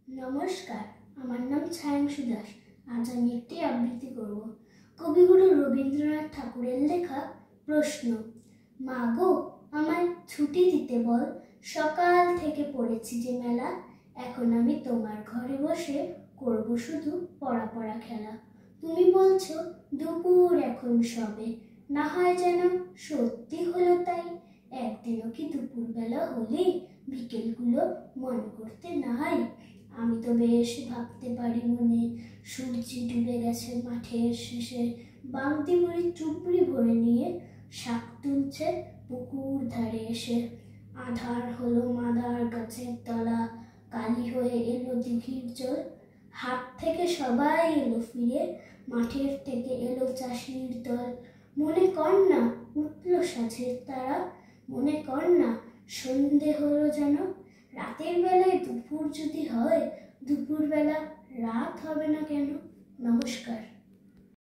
নমস্কার, আমার নাম ছায়াংশু দাস। আজ আমি একটি আবৃত্তি করব। কবিগুরু রবীন্দ্রনাথ ঠাকুরের লেখা প্রশ্ন। মা গো, আমায় ছুটি দিতে বল, সকাল থেকে পড়েছি যে মেলা। এখন আমি তোমার ঘরে বসে করব শুধু পড়া পড়া খেলা। তুমি বলছো দুপুর এখন সবে, না হয় যেন সত্যি হলো তাই। একদিনও কি দুপুরবেলা হলে বিকেলগুলো মনে করতে নাই? আমি তো বেশ ভাবতে পারি মনে, সূর্য ডুবে গেছে মাঠের শেষে। বালতি ভরে চুপড়ি ভরে নিয়ে শাক তুলছে পুকুর ধারে এসে। আধার হলো মাদার গাছের তলা, কালি হয়ে এলো দিঘির জল। হাট থেকে সবাই এলো ফিরে, মাঠের থেকে এলো চাষির দল। মনে কর না উঠল সাঁঝের তারা, মনে কর না সন্ধে হলো যেন। রাতের বেলায় দুপুর যদি হয়, দুপুরবেলা রাত হবে না কেন? নমস্কার।